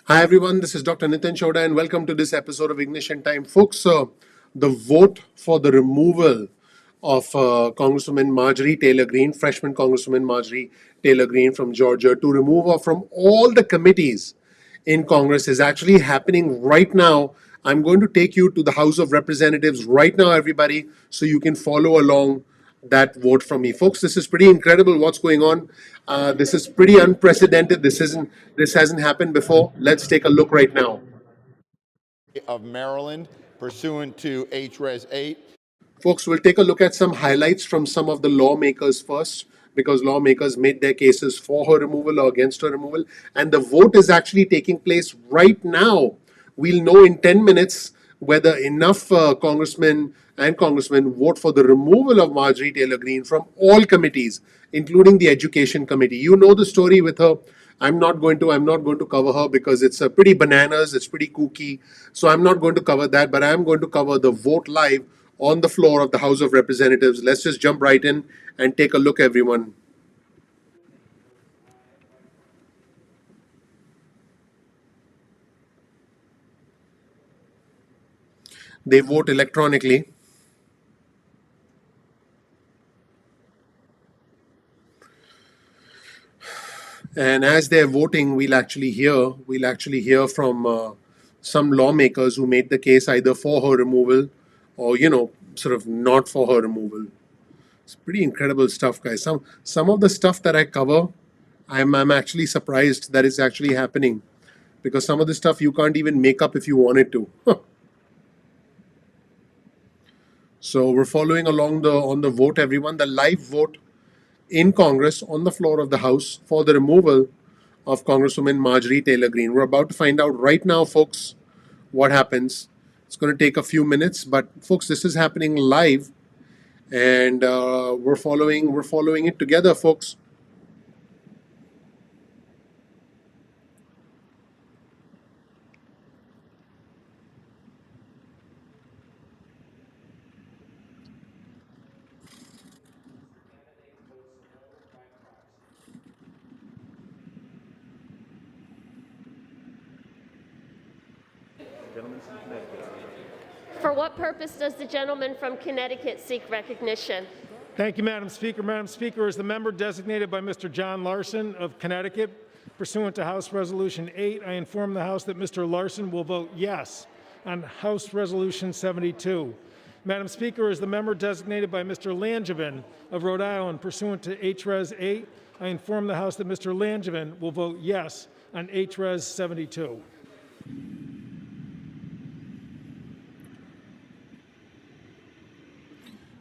Hi everyone, this is Dr. Nitin Chhoda and welcome to this episode of Ignition Time. Folks, the vote for the removal of Congresswoman Marjorie Taylor Greene, freshman Congresswoman Marjorie Taylor Greene from Georgia, to remove her from all the committees in Congress is actually happening right now. I'm going to take you to the House of Representatives right now, everybody, so you can follow along that vote from me, folks. This is pretty incredible. What's going on? This is pretty unprecedented. This hasn't happened before. Let's take a look right now. Of Maryland, pursuant to H-Res 8. Folks, we'll take a look at some highlights from some of the lawmakers first, because lawmakers made their cases for her removal or against her removal, and the vote is actually taking place right now. We'll know in 10 minutes whether enough congressmen and congressmen vote for the removal of Marjorie Taylor Greene from all committees, including the Education Committee. You know the story with her. I'm not going to cover her because it's pretty bananas, it's pretty kooky. So I'm not going to cover that, but I'm going to cover the vote live on the floor of the House of Representatives. Let's just jump right in and take a look, everyone. They vote electronically. And as they're voting, we'll actually hear from some lawmakers who made the case either for her removal or, sort of not for her removal. It's pretty incredible stuff, guys. Some of the stuff that I cover, I'm actually surprised that it's actually happening, because some of the stuff you can't even make up if you wanted to. So we're following along on the vote, everyone. The live vote in Congress on the floor of the House for the removal of Congresswoman Marjorie Taylor Greene. We're about to find out right now, folks, what happens. It's going to take a few minutes, but folks, this is happening live, and we're following it together, folks. For what purpose does the gentleman from Connecticut seek recognition? Thank you, Madam Speaker. Madam Speaker, as the member designated by Mr. John Larson of Connecticut, pursuant to House Resolution 8, I inform the House that Mr. Larson will vote yes on House Resolution 72. Madam Speaker, as the member designated by Mr. Langevin of Rhode Island, pursuant to H-Res 8, I inform the House that Mr. Langevin will vote yes on H-Res 72.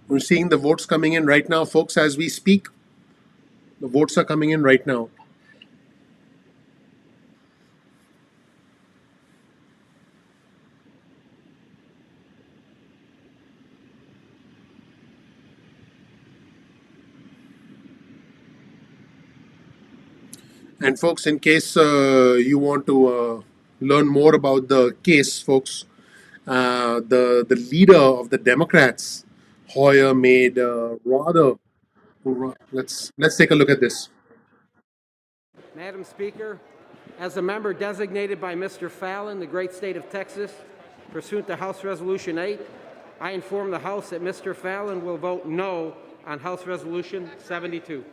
We're seeing the votes coming in right now, folks, as we speak. The votes are coming in right now. And folks, in case you want to learn more about the case, folks, the leader of the Democrats, Hoyer, made rather. Let's take a look at this. Madam Speaker, as a member designated by Mr. Fallon, the great state of Texas, pursuant to House Resolution 8, I inform the House that Mr. Fallon will vote no on House Resolution 72.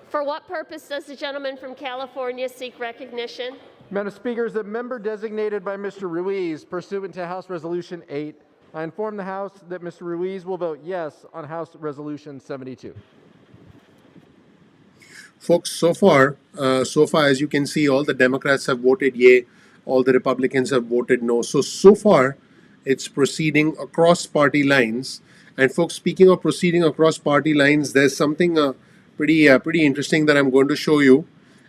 For what purpose does the gentleman from California seek recognition? Madam Speaker, as a member designated by Mr. Ruiz, pursuant to House Resolution 8, I inform the House that Mr. Ruiz will vote yes on House Resolution 72. Folks, so far, as you can see, all the Democrats have voted yay, all the Republicans have voted no. So far, it's proceeding across party lines. And folks, speaking of proceeding across party lines, there's something pretty interesting that I'm going to show you.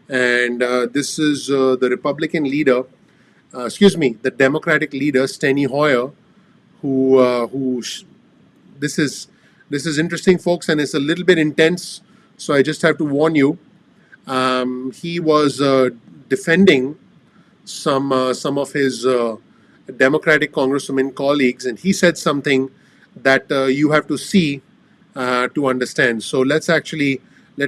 And this is the Republican leader, the Democratic leader, Steny Hoyer, this is interesting, folks, and it's a little bit intense. So I just have to warn you. He was defending some of his Democratic congresswomen colleagues, and he said something that you have to see to understand. So let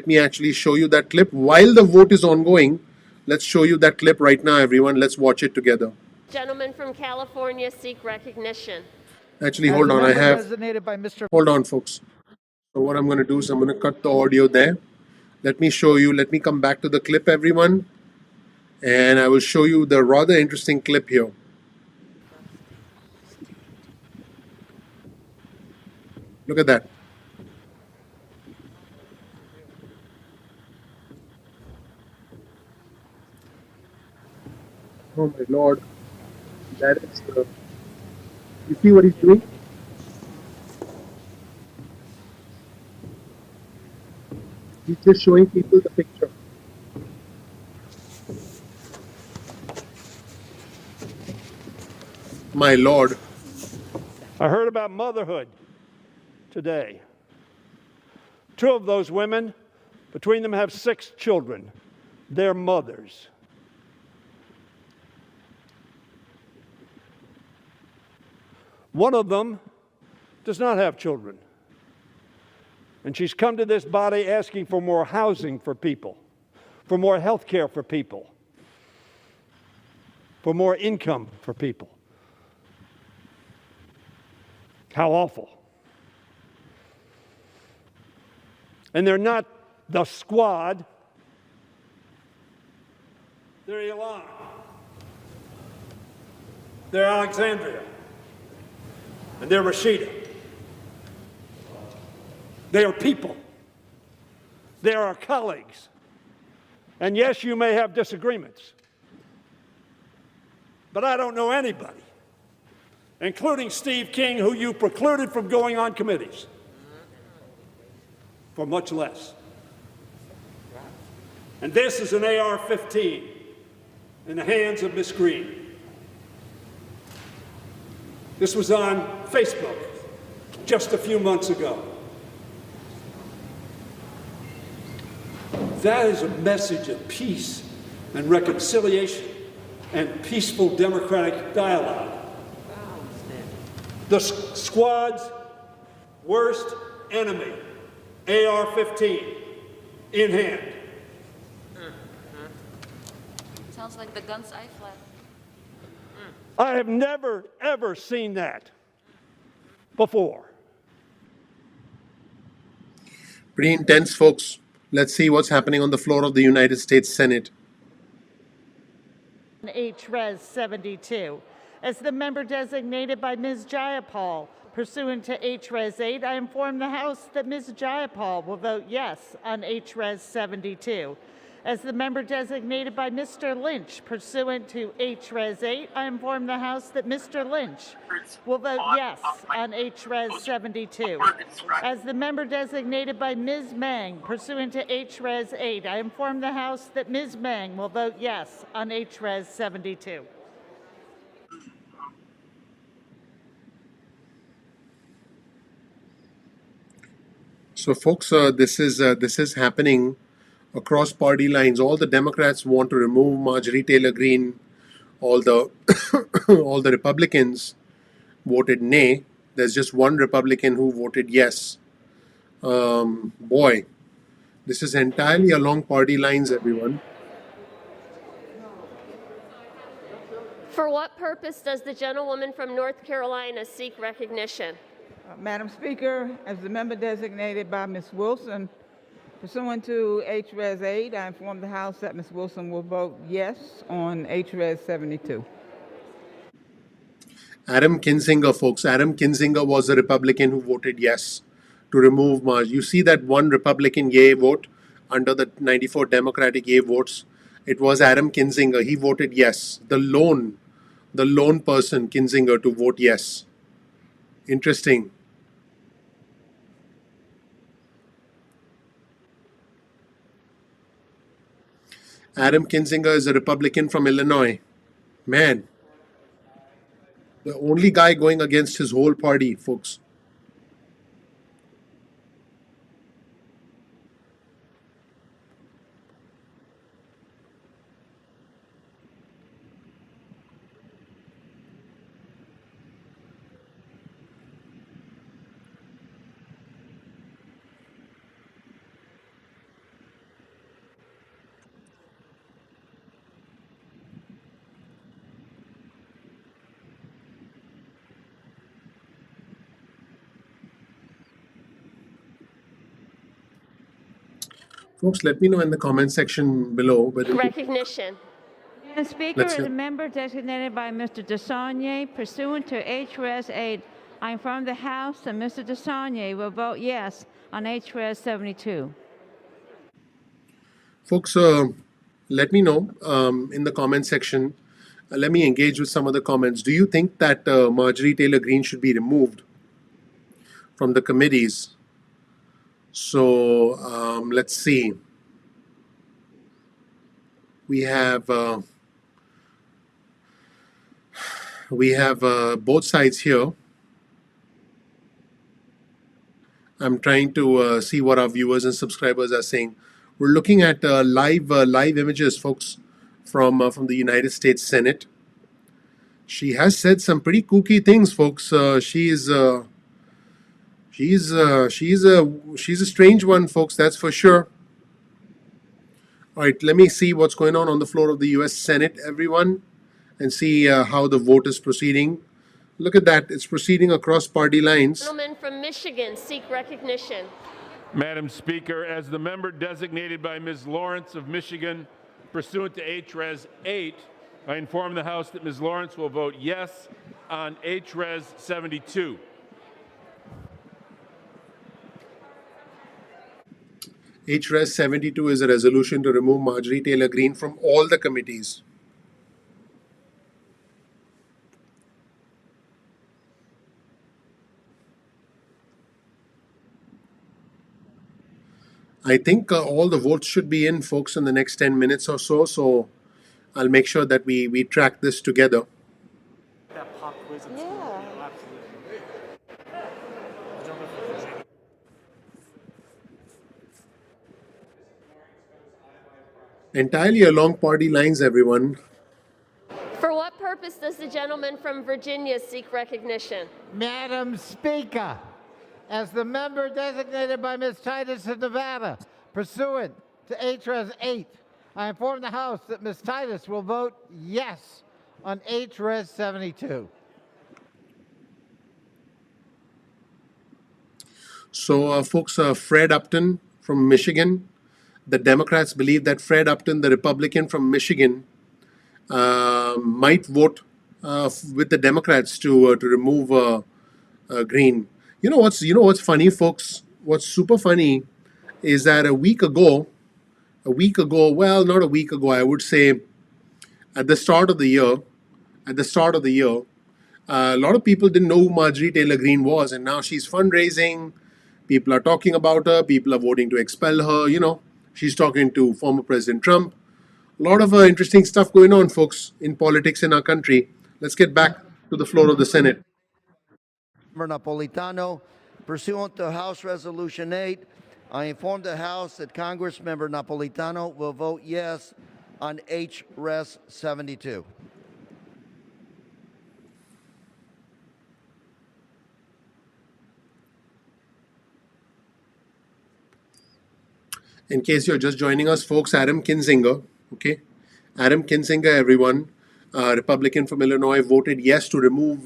me actually show you that clip while the vote is ongoing. Let's show you that clip right now, everyone. Let's watch it together. Gentleman from California seek recognition. Actually, As hold the on. member designated by Mr. Hold on, folks. So what I'm going to do is I'm going to cut the audio there. Let me show you. Let me come back to the clip, everyone. And I will show you the rather interesting clip here. Look at that. Oh my lord. That is, you see what he's doing? He's just showing people the picture. My lord. I heard about motherhood today. Two of those women, between them, have 6 children. They're mothers. One of them does not have children. And she's come to this body asking for more housing for people, for more health care for people, for more income for people. How awful. And they're not the squad. They're Elon. They're Alexandria. And they're Rashida. They are people. They are our colleagues. And yes, you may have disagreements. But I don't know anybody, including Steve King, who you precluded from going on committees, for much less. And this is an AR-15 in the hands of Miss Greene. This was on Facebook just a few months ago. That is a message of peace and reconciliation and peaceful democratic dialogue. The squad's worst enemy, AR-15, in hand. Sounds like the guns I fled. I have never, ever seen that before. Pretty intense, folks. Let's see what's happening on the floor of the United States Senate. H-Res 72. As the member designated by Ms. Jayapal, pursuant to H-Res 8, I inform the House that Ms. Jayapal will vote yes on H-Res 72. As the member designated by Mr. Lynch, pursuant to H-Res 8, I inform the House that Mr. Lynch will vote yes on H-Res 72. As the member designated by Ms. Mang, pursuant to H-Res 8, I inform the House that Ms. Mang will vote yes on H-Res 72. So, folks, this is happening across party lines. All the Democrats want to remove Marjorie Taylor Greene. All the all the Republicans voted nay. There's just one Republican who voted yes. Boy, this is entirely along party lines, everyone. For what purpose does the gentlewoman from North Carolina seek recognition? Madam Speaker, as the member designated by Ms. Wilson, pursuant to H-Res 8, I inform the House that Ms. Wilson will vote yes on H-Res 72. Adam Kinzinger, folks. Adam Kinzinger was a Republican who voted yes to remove Marge. You see that one Republican yay vote under the 94 Democratic yay votes. It was Adam Kinzinger. He voted yes. The lone person, Kinzinger, to vote yes. Interesting. Adam Kinzinger is a Republican from Illinois. Man, the only guy going against his whole party, folks. Folks, let me know in the comment section below whether you, Recognition. Madam Speaker, let's as hear. a member designated by Mr. DeSaulnier pursuant to HRES 8, I inform the House that Mr. DeSaulnier will vote yes on HRES 72. Folks, let me know in the comment section. Let me engage with some of the comments. Do you think that Marjorie Taylor Greene should be removed from the committees? So let's see. We have both sides here. I'm trying to see what our viewers and subscribers are saying. We're looking at live images, folks, from the United States Senate. She has said some pretty kooky things, folks. She's a she's a strange one, folks. That's for sure. All right, let me see what's going on the floor of the U.S. Senate, everyone, and see how the vote is proceeding. Look at that; it's proceeding across party lines. Gentleman from Michigan seek recognition. Madam Speaker, as the member designated by Ms. Lawrence of Michigan, pursuant to HRES 8, I inform the House that Ms. Lawrence will vote yes on HRES 72. HRES 72 is a resolution to remove Marjorie Taylor Greene from all the committees. I think all the votes should be in, folks, in the next 10 minutes or so. So I'll make sure that we track this together. That pop quiz in Yeah. Entirely along party lines, everyone. For what purpose does the gentleman from Virginia seek recognition? Madam Speaker, as the member designated by Ms. Titus of Nevada, pursuant to HRES 8, I inform the House that Ms. Titus will vote yes on HRES 72. So, folks, Fred Upton from Michigan. The Democrats believe that Fred Upton, the Republican from Michigan, might vote with the Democrats to remove Greene. You know what's funny, folks? What's super funny is that a week ago, well, not a week ago, I would say at the start of the year, a lot of people didn't know who Marjorie Taylor Greene was, and now she's fundraising. People are talking about her. People are voting to expel her. She's talking to former President Trump. A lot of interesting stuff going on, folks, in politics in our country. Let's get back to the floor of the Senate. Napolitano, pursuant to House Resolution 8, I inform the House that Congressmember Napolitano will vote yes on HRES 72. In case you're just joining us, folks, Adam Kinzinger, okay? Adam Kinzinger, everyone, Republican from Illinois, voted yes to remove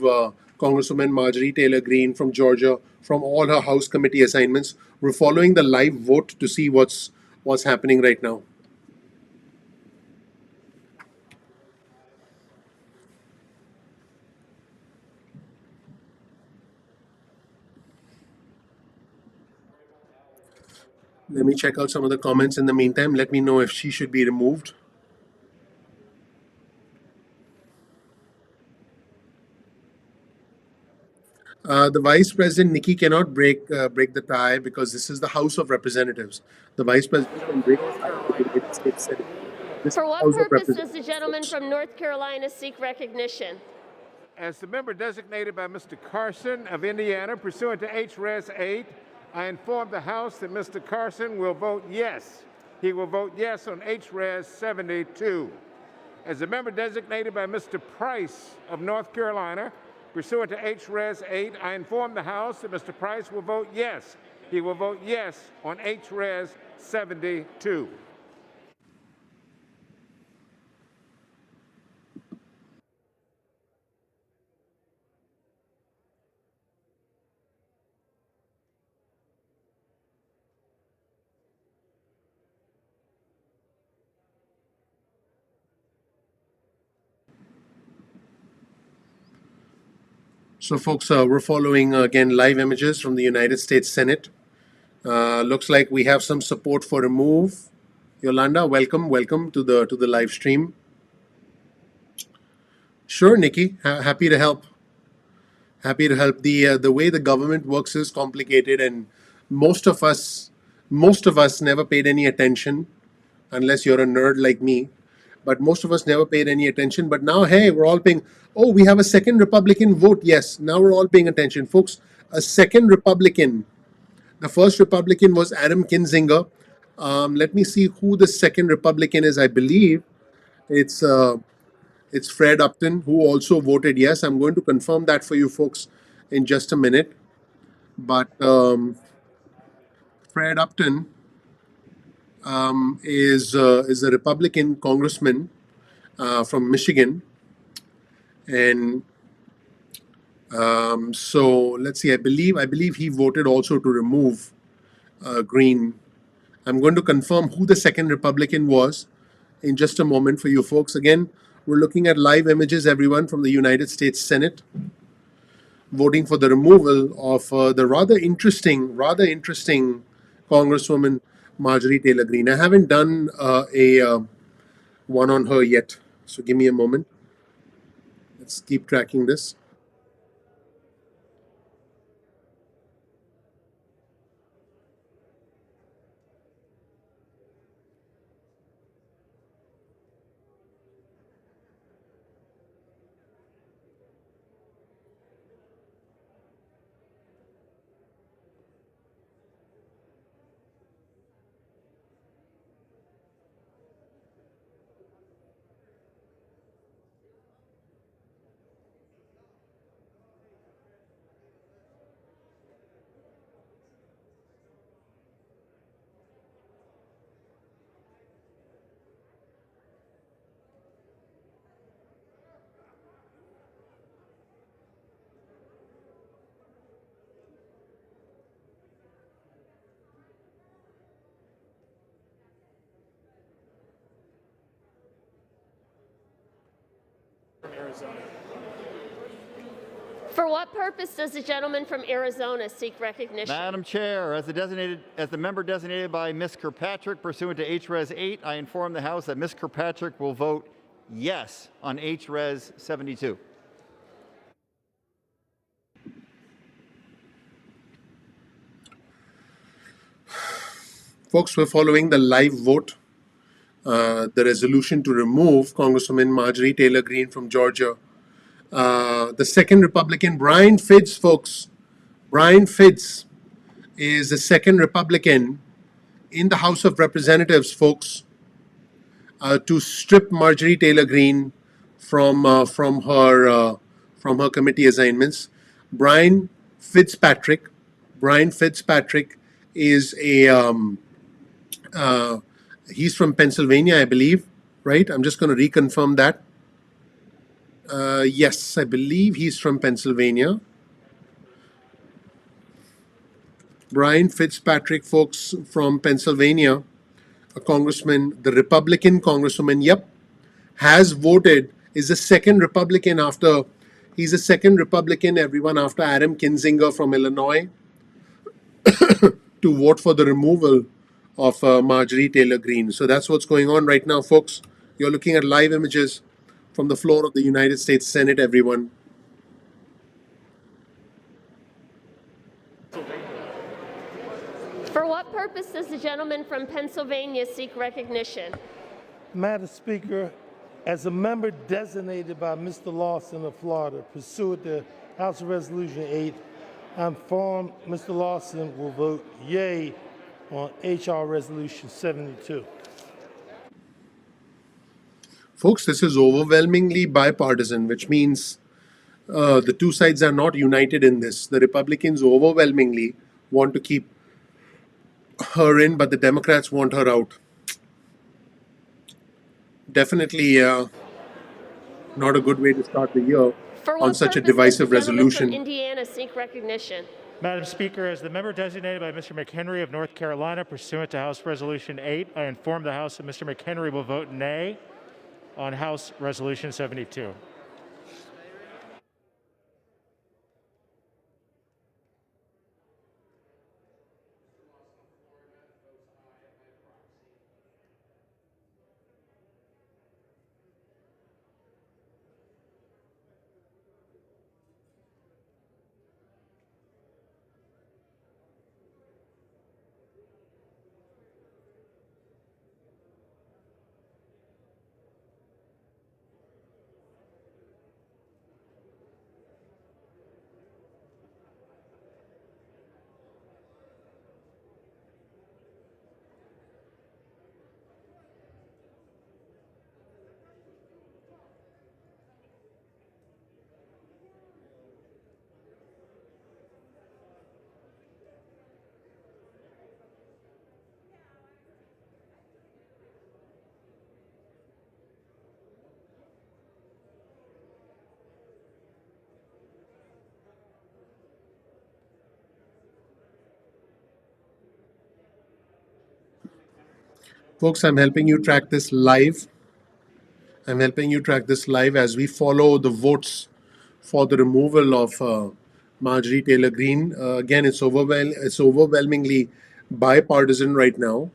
Congresswoman Marjorie Taylor Greene from Georgia from all her House committee assignments. We're following the live vote to see what's happening right now. Let me check out some of the comments in the meantime. Let me know if she should be removed. The Vice President, Nikki, cannot break the tie because this is the House of Representatives. The Vice President can break the tie of the United States Senate. This For what House of purpose does the Representatives, gentleman folks. from North Carolina seek recognition? As the member designated by Mr. Carson of Indiana, pursuant to HRES 8, I inform the House that Mr. Carson will vote yes. He will vote yes on HRES 72. As a member designated by Mr. Price of North Carolina, pursuant to HRES 8, I inform the House that Mr. Price will vote yes. He will vote yes on HRES 72. So, folks, we're following again live images from the United States Senate. Looks like we have some support for a move. Yolanda, welcome to the live stream. Sure, Nikki, happy to help. Happy to help. The way the government works is complicated, and most of us never paid any attention, unless you're a nerd like me. But most of us never paid any attention. But now, hey, we're all paying. Oh, we have a second Republican vote. Yes, now we're all paying attention, folks. A second Republican. The first Republican was Adam Kinzinger. Let me see who the second Republican is. I believe it's it's Fred Upton, who also voted yes. I'm going to confirm that for you folks in just a minute. But Fred Upton is a Republican congressman from Michigan, and so let's see. I believe he voted also to remove Greene. I'm going to confirm who the second Republican was in just a moment for you folks. Again, we're looking at live images, everyone, from the United States Senate, voting for the removal of the rather interesting Congresswoman Marjorie Taylor Greene. I haven't done a one on her yet, so give me a moment. Let's keep tracking this. For what purpose does the gentleman from Arizona seek recognition? Madam Chair, as the member designated by Ms. Kirkpatrick pursuant to HRes 8, I inform the House that Ms. Kirkpatrick will vote yes on HRes 72. Folks, we're following the live vote. The resolution to remove Congresswoman Marjorie Taylor Greene from Georgia. The second Republican, Brian Fitz, folks. Brian Fitz is the second Republican in the House of Representatives, folks, to strip Marjorie Taylor Greene from her committee assignments. Brian Fitzpatrick is he's from Pennsylvania, I believe, right? I'm just going to reconfirm that. Yes, I believe he's from Pennsylvania. Brian Fitzpatrick, folks, from Pennsylvania, a congressman, the Republican congresswoman, yep, has voted, is the second Republican after, he's the second Republican, everyone, after Adam Kinzinger from Illinois, to vote for the removal of Marjorie Taylor Greene. So that's what's going on right now, folks. You're looking at live images from the floor of the United States Senate, everyone. For what purpose does the gentleman from Pennsylvania seek recognition? Madam Speaker, as a member designated by Mr. Lawson of Florida, pursuant to House Resolution 8, I inform Mr. Lawson will vote yea on H.R. Resolution 72. Folks, this is overwhelmingly bipartisan, which means the two sides are not united in this. The Republicans overwhelmingly want to keep her in, but the Democrats want her out. Definitely not a good way to start the year on such a divisive resolution. From Indiana seek recognition. Madam Speaker, as the member designated by Mr. McHenry of North Carolina pursuant to House Resolution 8, I inform the House that Mr. McHenry will vote nay on House Resolution 72. Folks, I'm helping you track this live. I'm helping you track this live as we follow the votes for the removal of Marjorie Taylor Greene. Again, it's overwhelmingly bipartisan right now.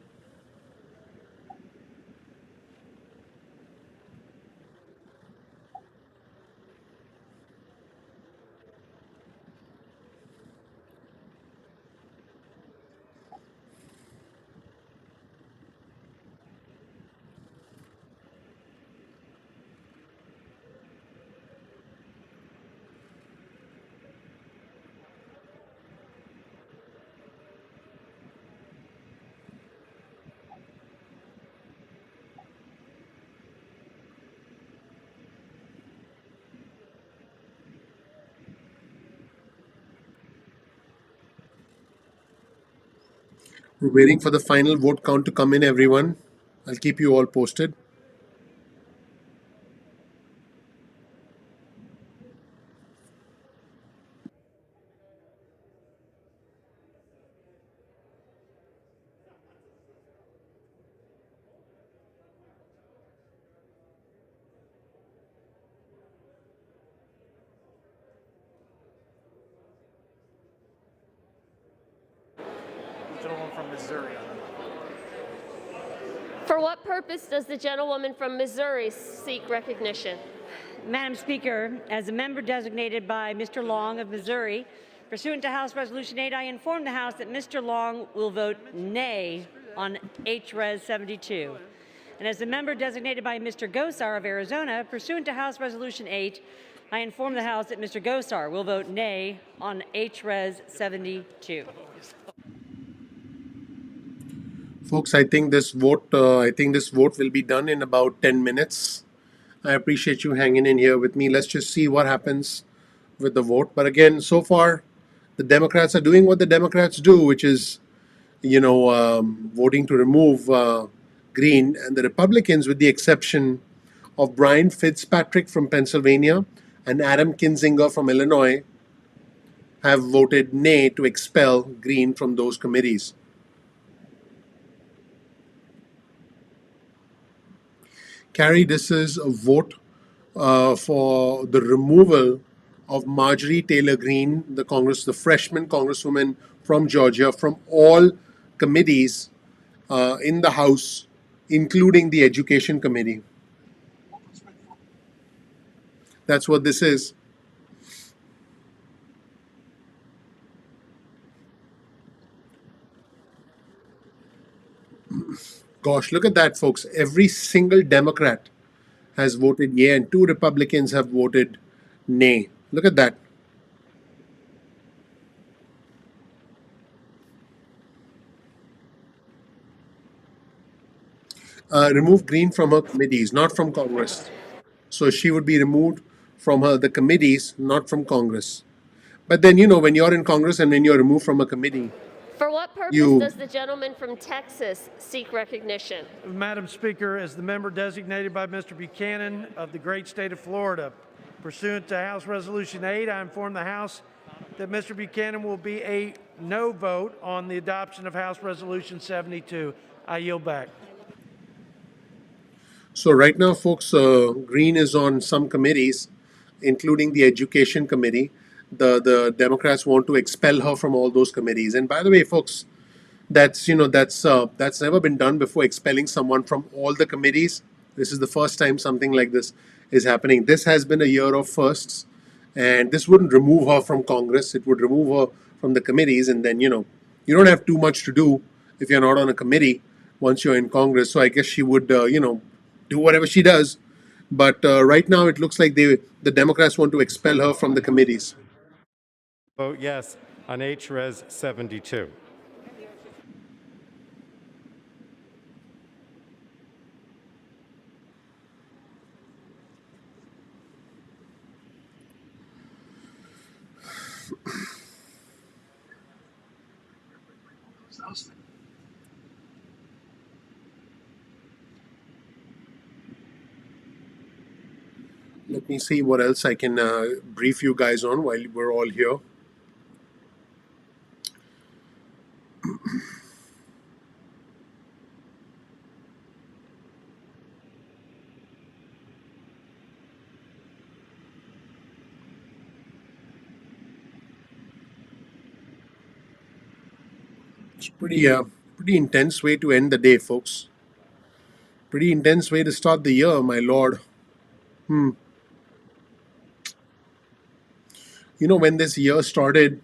We're waiting for the final vote count to come in, everyone. I'll keep you all posted. Gentleman from Missouri. For what purpose does the gentlewoman from Missouri seek recognition? Madam Speaker, as a member designated by Mr. Long of Missouri, pursuant to House Resolution 8, I inform the House that Mr. Long will vote nay on HRES 72. And as a member designated by Mr. Gosar of Arizona, pursuant to House Resolution 8, I inform the House that Mr. Gosar will vote nay on HRES 72. Folks, I think this vote will be done in about 10 minutes. I appreciate you hanging in here with me. Let's just see what happens with the vote. But again, so far, the Democrats are doing what the Democrats do, which is, voting to remove Greene, and the Republicans, with the exception of Brian Fitzpatrick from Pennsylvania and Adam Kinzinger from Illinois, have voted nay to expel Greene from those committees. Carrie, this is a vote for the removal of Marjorie Taylor Greene, the freshman Congresswoman from Georgia, from all committees in the House, including the Education Committee. That's what this is. Gosh, look at that, folks. Every single Democrat has voted yea, and 2 Republicans have voted nay. Look at that. Remove Greene from her committees, not from Congress. So she would be removed from the committees, not from Congress. But then, when you're in Congress and when you're removed from a committee, For what purpose you does the gentleman from Texas seek recognition? Madam Speaker, as the member designated by Mr. Buchanan of the great state of Florida, pursuant to House Resolution 8, I inform the House that Mr. Buchanan will be a no vote on the adoption of House Resolution 72. I yield back. So right now, folks, Greene is on some committees, including the Education Committee. The Democrats want to expel her from all those committees. And by the way, folks, that's never been done before, expelling someone from all the committees. This is the first time something like this is happening. This has been a year of firsts, and this wouldn't remove her from Congress. It would remove her from the committees, and then you don't have too much to do if you're not on a committee once you're in Congress. So I guess she would do whatever she does. But right now, it looks like the Democrats want to expel her from the committees. Vote yes on HRES 72. Let me see what else I can brief you guys on while we're all here. It's pretty intense way to end the day, folks. Pretty intense way to start the year, my lord. Hmm. You know, when this year started,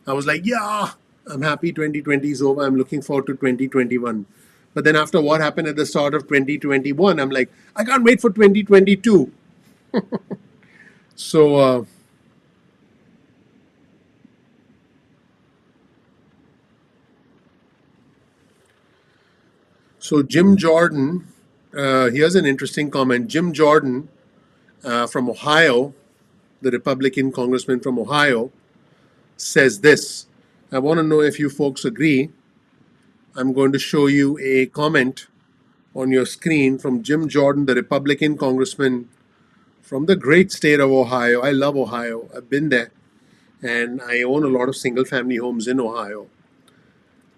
I was like, yeah, I'm happy 2020 is over. I'm looking forward to 2021. But then after what happened at the start of 2021, I'm like, I can't wait for 2022. So, Jim Jordan, here's an interesting comment. Jim Jordan from Ohio, the Republican congressman from Ohio, says this. I want to know if you folks agree. I'm going to show you a comment on your screen from Jim Jordan, the Republican congressman from the great state of Ohio. I love Ohio. I've been there, and I own a lot of single family homes in Ohio,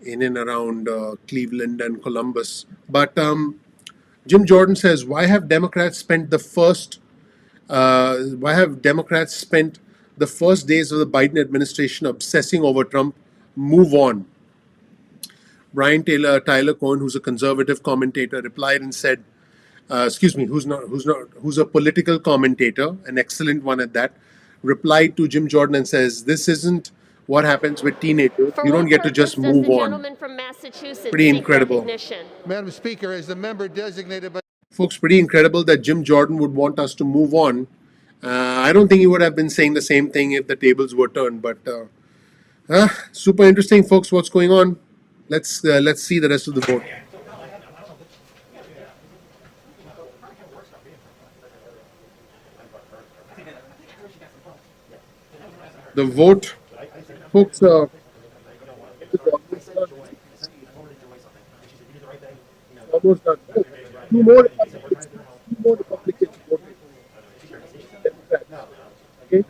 in and around Cleveland and Columbus. But Jim Jordan says, why have Democrats spent the first days of the Biden administration obsessing over Trump? Move on. Tyler Cohen, who's a conservative commentator, replied and said, who's a political commentator, an excellent one at that, replied to Jim Jordan and says, this isn't what happens with teenagers. For You don't what get to purpose just does move the on. gentleman from Massachusetts Pretty seek incredible. recognition? Madam Speaker, as the member designated by... Folks, pretty incredible that Jim Jordan would want us to move on. I don't think he would have been saying the same thing if the tables were turned, but super interesting, folks, what's going on. Let's see the rest of the vote. The vote, folks, almost done. Two more Republicans voted. Democrats. Okay?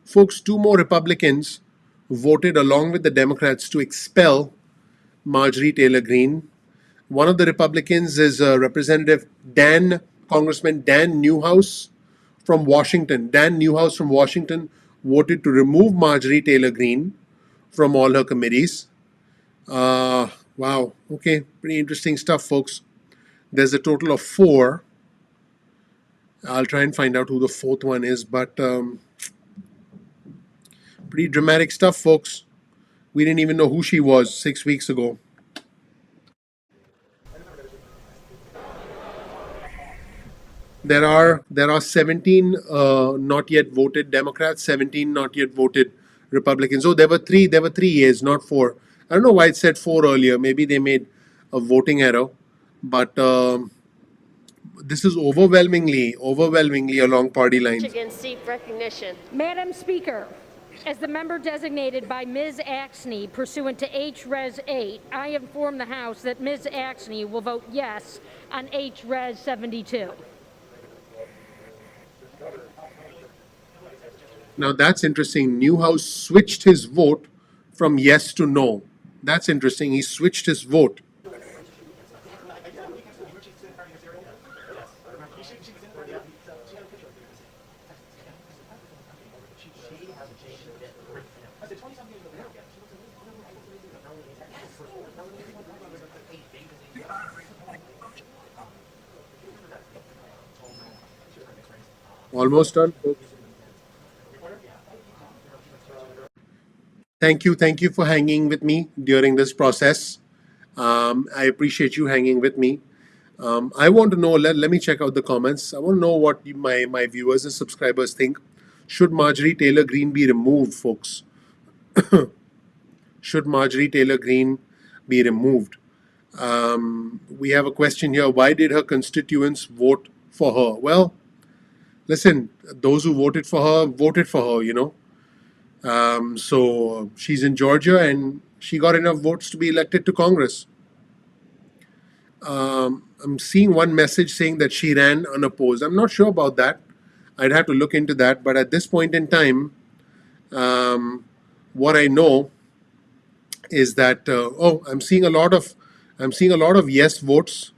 Folks, two more Republicans voted along with the Democrats to expel Marjorie Taylor Greene. One of the Republicans is Congressman Dan Newhouse from Washington. Dan Newhouse from Washington voted to remove Marjorie Taylor Greene from all her committees. Wow. Okay. Pretty interesting stuff, folks. There's a total of 4. I'll try and find out who the 4th one is, but pretty dramatic stuff, folks. We didn't even know who she was 6 weeks ago. There are 17 not yet voted Democrats, 17 not yet voted Republicans. Oh, there were 3 yeas, not 4. I don't know why it said 4 earlier. Maybe they made a voting error. But this is overwhelmingly along party lines. Michigan seek recognition. Madam Speaker, as the member designated by Ms. Axney pursuant to H-Res 8, I inform the House that Ms. Axney will vote yes on H-Res 72. Now that's interesting. Newhouse switched his vote from yes to no. That's interesting. He switched his vote. Almost done, folks. Thank you for hanging with me during this process. I appreciate you hanging with me. I want to know, let me check out the comments. I want to know what my viewers and subscribers think. Should Marjorie Taylor Greene be removed, folks? Should Marjorie Taylor Greene be removed? We have a question here. Why did her constituents vote for her? Well, listen, those who voted for her, you know. So she's in Georgia and she got enough votes to be elected to Congress. I'm seeing one message saying that she ran unopposed. I'm not sure about that. I'd have to look into that. But at this point in time, what I know is that I'm seeing a lot of yes votes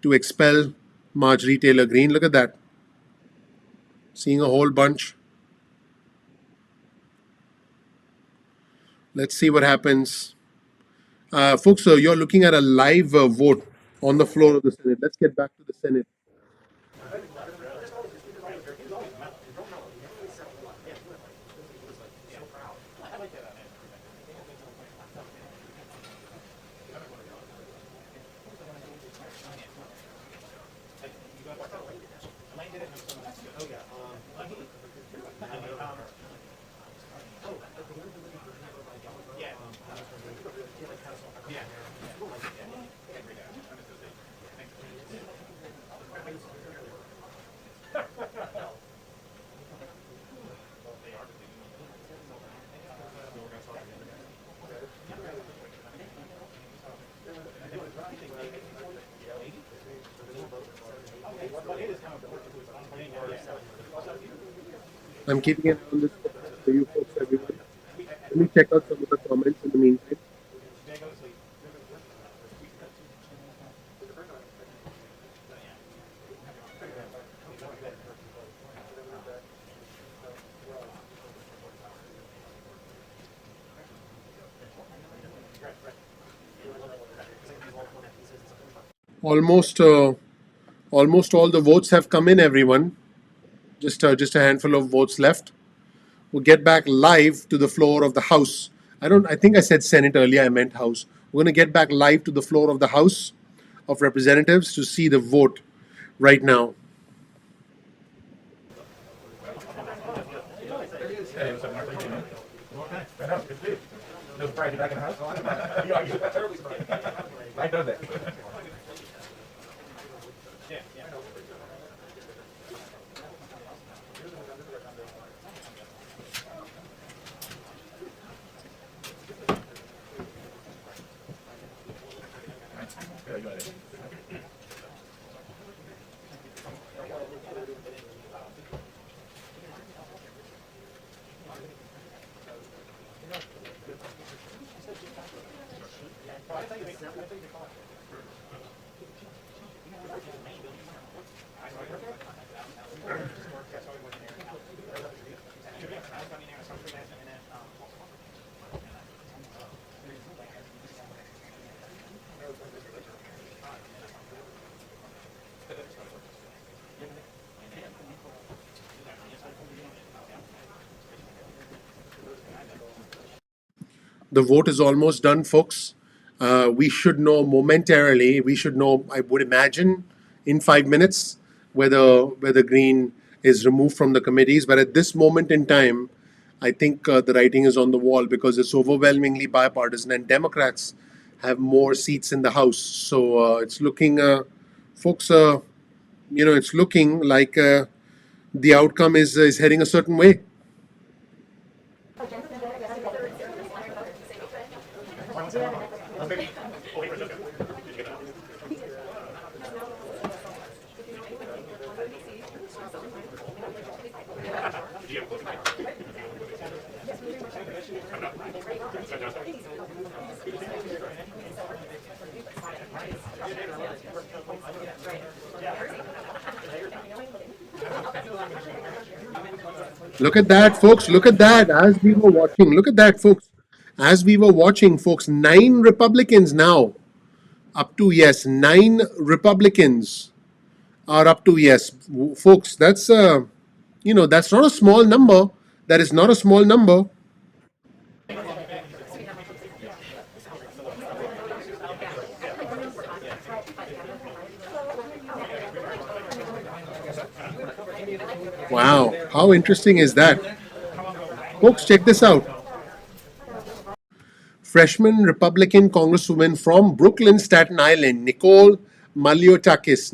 to expel Marjorie Taylor Greene. Look at that. Seeing a whole bunch. Let's see what happens. Folks, you're looking at a live vote on the floor of the Senate. Let's get back to the Senate. I'm keeping an eye on this for you folks, everyone. Let me check out some of the comments in the meantime. Almost, almost all the votes have come in, everyone. Just a handful of votes left. We'll get back live to the floor of the House. I think I said Senate earlier, I meant House. We're going to get back live to the floor of the House of Representatives to see the vote right now. The vote is almost done, folks. We should know momentarily. We should know, I would imagine, in 5 minutes, whether Greene is removed from the committees. But at this moment in time, I think the writing is on the wall because it's overwhelmingly bipartisan, and Democrats have more seats in the House. So it's looking, folks, it's looking like the outcome is heading a certain way. Look at that, folks. Look at that. As we were watching, look at that, folks. As we were watching, folks, 9 Republicans now up to yes. 9 Republicans are up to yes. Folks, that's that's not a small number. That is not a small number. Wow, how interesting is that? Folks, check this out. Freshman Republican Congresswoman from Brooklyn, Staten Island, Nicole Maliotakis,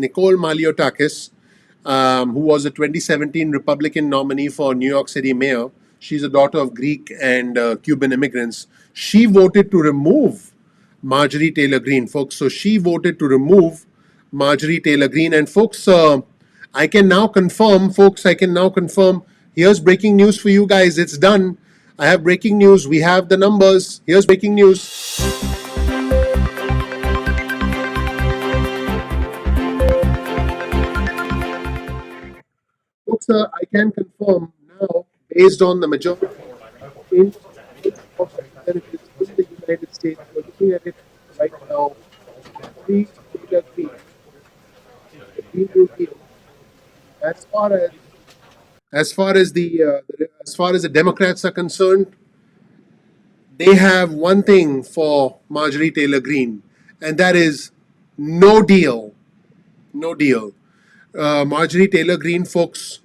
who was a 2017 Republican nominee for New York City mayor. She's a daughter of Greek and Cuban immigrants. She voted to remove Marjorie Taylor Greene, folks. So she voted to remove Marjorie Taylor Greene. And folks, I can now confirm, here's breaking news for you guys. It's done. I have breaking news. We have the numbers. Here's breaking news. Folks, I can confirm now, based on the majority of United States, we're looking at it right now. Marjorie Taylor Greene, the Green New Deal. As far as as far as the Democrats are concerned, they have one thing for Marjorie Taylor Greene, and that is no deal. No deal. Marjorie Taylor Greene, folks,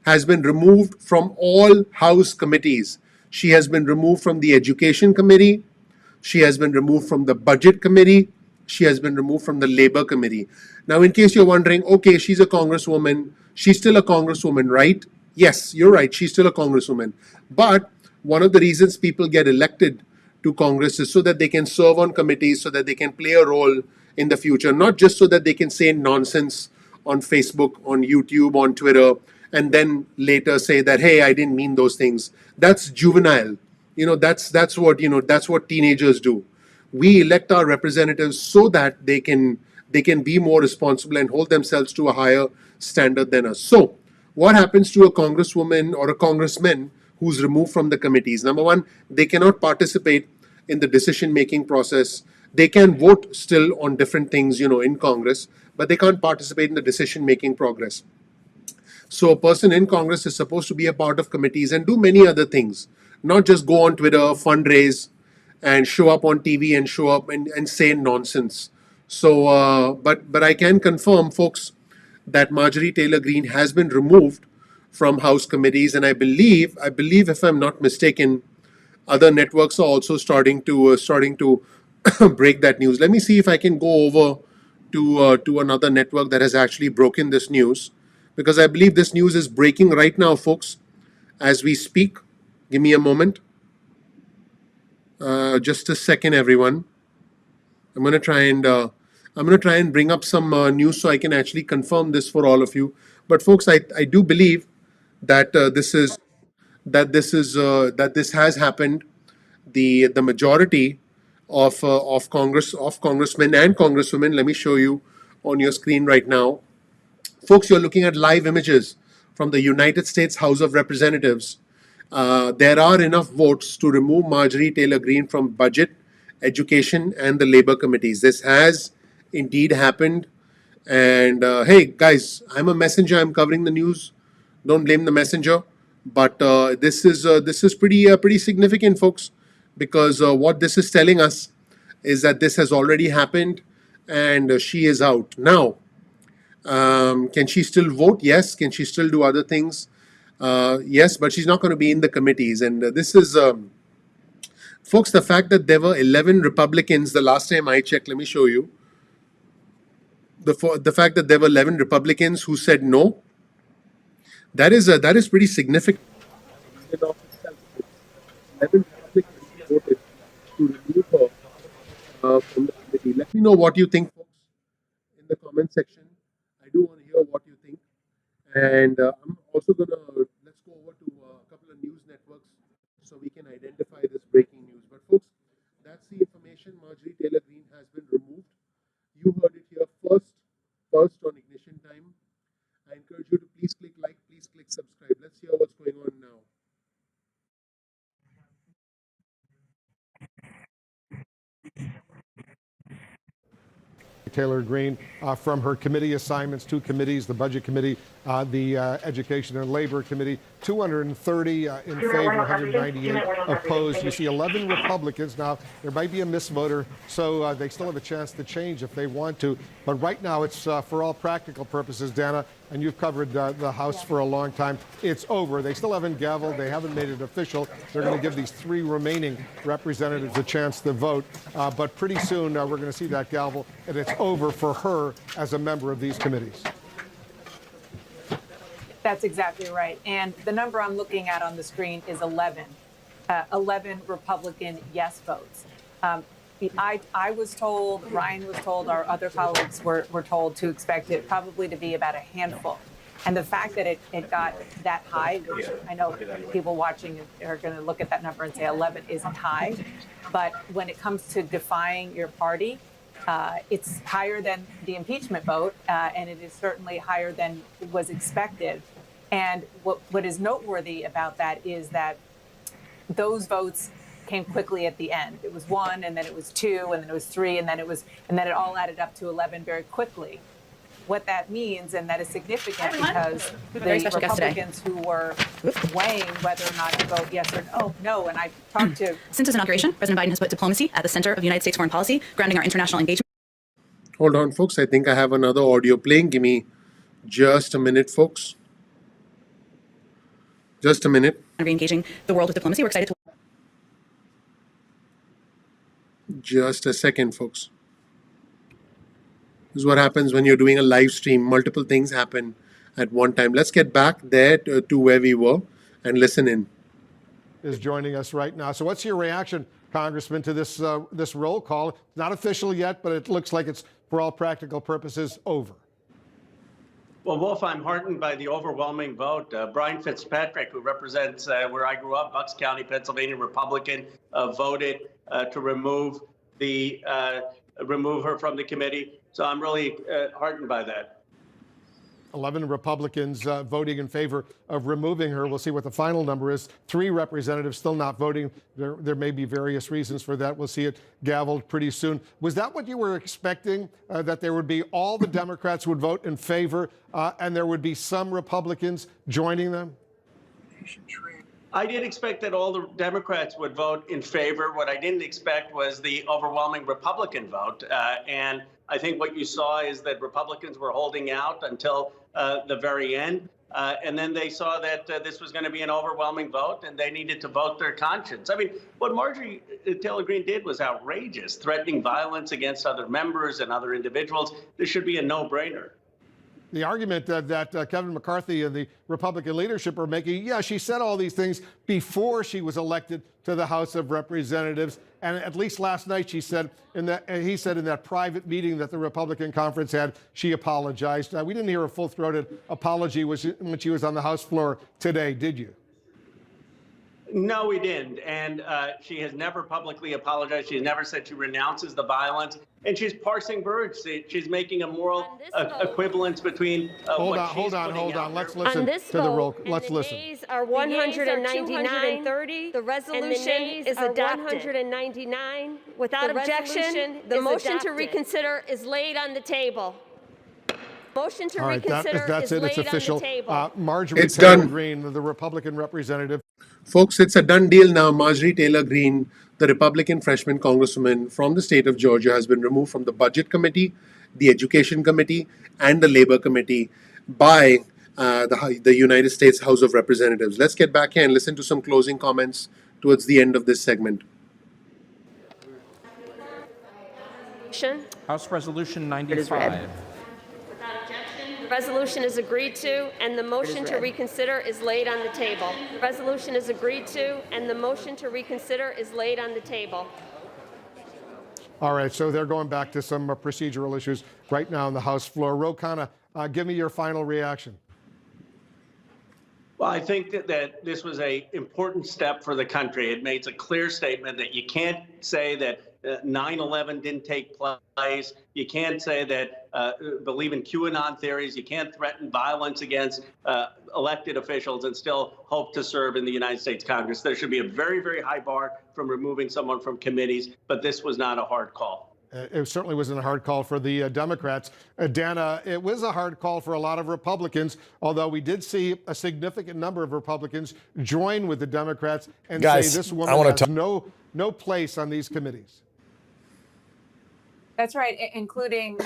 has been removed from all House committees. She has been removed from the Education Committee. She has been removed from the Budget Committee. She has been removed from the Labor Committee. Now, in case you're wondering, okay, she's a congresswoman. She's still a congresswoman, right? Yes, you're right. She's still a congresswoman. But one of the reasons people get elected to Congress is so that they can serve on committees, so that they can play a role in the future, not just so that they can say nonsense on Facebook, on YouTube, on Twitter, and then later say that, hey, I didn't mean those things. That's juvenile. That's what teenagers do. We elect our representatives so that they can be more responsible and hold themselves to a higher standard than us. So what happens to a congresswoman or a congressman who's removed from the committees? Number one, they cannot participate in the decision making process. They can vote still on different things, in Congress, but they can't participate in the decision making progress. So a person in Congress is supposed to be a part of committees and do many other things, not just go on Twitter, fundraise, and show up on TV and show up and say nonsense. So, but I can confirm, folks, that Marjorie Taylor Greene has been removed from House committees, and I believe, if I'm not mistaken, other networks are also starting to break that news. Let me see if I can go over to another network that has actually broken this news, because I believe this news is breaking right now, folks, as we speak. Give me a moment. Just a second, everyone. I'm going to try and bring up some news so I can actually confirm this for all of you. But folks, I do believe that this has happened. The majority of congressmen and congresswomen. Let me show you on your screen right now, folks. You're looking at live images from the United States House of Representatives. There are enough votes to remove Marjorie Taylor Greene from Budget, Education, and the Labor Committees. This has indeed happened. And hey, guys, I'm a messenger. I'm covering the news. Don't blame the messenger. But this is pretty significant, folks, because what this is telling us is that this has already happened, and she is out now. Can she still vote? Yes. Can she still do other things? Yes, but she's not going to be in the committees. And this is, folks, the fact that there were 11 Republicans the last time I checked. Let me show you. The fact that there were 11 Republicans who said no, that is pretty significant. 11 Republicans voted to remove her from the committee. Let me know what you think, folks, in the comment section. I do want to hear what you think. And I'm also going to, let's go over to a couple of news networks so we can identify this breaking news. But folks, that's the information. Marjorie Taylor Greene has been removed. You heard it here first on Ignition Time. I encourage you to please click like, please click subscribe. Let's hear what's going on now. Taylor Greene from her committee assignments, two committees, the Budget Committee, the Education and Labor Committee, 230 in favor, 198 opposed. You see 11 Republicans. Now, there might be a misvoter, so they still have a chance to change if they want to. But right now, it's for all practical purposes, Dana, and you've covered the House for a long time, it's over. They still haven't gavelled. They haven't made it official. They're going to give these three remaining representatives a chance to vote. But pretty soon, we're going to see that gavel, and it's over for her as a member of these committees. That's exactly right. And the number I'm looking at on the screen is 11. 11 Republican yes votes. I was told, Ryan was told, our other colleagues were told to expect it probably to be about a handful. And the fact that it got that high, which I know people watching are going to look at that number and say 11 isn't high. But when it comes to defying your party, it's higher than the impeachment vote, and it is certainly higher than was expected. And what is noteworthy about that is that those votes came quickly at the end. It was 1, and then it was 2, and then it was 3, and then it all added up to 11 very quickly. What that means, and that is significant because the Republicans who were weighing whether or not to vote yes or no, and I talked to... Since his inauguration, President Biden has put diplomacy at the center of United States foreign policy, grounding our international engagement. Hold on, folks. I think I have another audio playing. Give me just a minute, folks. Just a minute. And re-engaging the world with diplomacy. We're excited to... Just a second, folks. This is what happens when you're doing a live stream. Multiple things happen at one time. Let's get back there to where we were and listen in. Is joining us right now. So what's your reaction, Congressman, to this this roll call? It's not official yet, but it looks like it's, for all practical purposes, over. Well, Wolf, I'm heartened by the overwhelming vote. Brian Fitzpatrick, who represents where I grew up, Bucks County, Pennsylvania, Republican, voted to remove her from the committee. So I'm really heartened by that. 11 Republicans voting in favor of removing her. We'll see what the final number is. 3 representatives still not voting. There may be various reasons for that. We'll see it gavelled pretty soon. Was that what you were expecting, that there would be all the Democrats would vote in favor and there would be some Republicans joining them? I did expect that all the Democrats would vote in favor. What I didn't expect was the overwhelming Republican vote. And I think what you saw is that Republicans were holding out until the very end. And then they saw that this was going to be an overwhelming vote and they needed to vote their conscience. I mean, what Marjorie Taylor Greene did was outrageous, threatening violence against other members and other individuals. This should be a no-brainer. The argument that Kevin McCarthy and the Republican leadership are making, yeah, she said all these things before she was elected to the House of Representatives. And at least last night, he said in that private meeting that the Republican conference had, she apologized. We didn't hear a full-throated apology when she was on the House floor today, did you? No, we didn't. And she has never publicly apologized. She's never said she renounces the violence. And she's parsing words. She's making a moral equivalence between hold on. Let's listen to the roll. Let's listen. The nays are 199. The resolution is adopted. 199. Without objection, the motion to reconsider is laid on the table. Motion to reconsider that's is it. It's laid official. on the table. Marjorie It's Taylor done. Greene, the Republican representative. Folks, it's a done deal now. Marjorie Taylor Greene, the Republican freshman congresswoman from the state of Georgia, has been removed from the Budget Committee, the Education Committee, and the Labor Committee by the United States House of Representatives. Let's get back here and listen to some closing comments towards the end of this segment. House Resolution 95. The resolution is agreed to, and the motion to reconsider is laid on the table. The resolution is agreed to, and the motion to reconsider is laid on the table. All right, so they're going back to some procedural issues right now on the House floor. Ro Khanna, give me your final reaction. Well, I think that this was an important step for the country. It makes a clear statement that you can't say that 9/11 didn't take place. You can't say that believe in QAnon theories. You can't threaten violence against elected officials and still hope to serve in the United States Congress. There should be a very, very high bar from removing someone from committees, but this was not a hard call. It certainly wasn't a hard call for the Democrats. Dana, it was a hard call for a lot of Republicans, although we did see a significant number of Republicans join with the Democrats and say this woman has no place on these committees. That's right, including,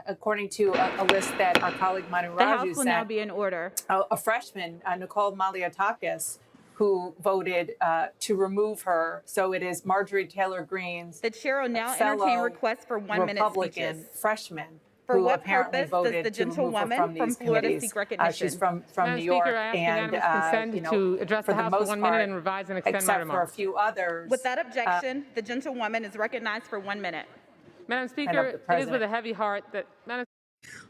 according to a list that our colleague Manu Raju The House will now sent, be in order. a freshman, Nicole Malliotakis, who voted to remove her. So it is Marjorie Taylor Greene's The chair will now entertain requests for 1-minute Republican speeches. freshman For who what apparently purpose does voted the to remove her gentlewoman from from these Florida committees. seek recognition? She's from Madam New Speaker, York, I ask and unanimous consent you know, to address for the House most for 1 minute part, and revise and extend my except for a remarks. few others. Without objection, the gentlewoman is recognized for 1 minute. Madam Speaker, it is with a heavy heart that...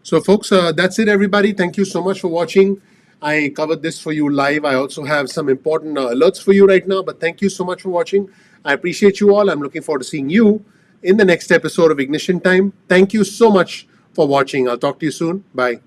So, folks, that's it, everybody. Thank you so much for watching. I covered this for you live. I also have some important alerts for you right now, but thank you so much for watching. I appreciate you all. I'm looking forward to seeing you in the next episode of Ignition Time. Thank you so much for watching. I'll talk to you soon. Bye.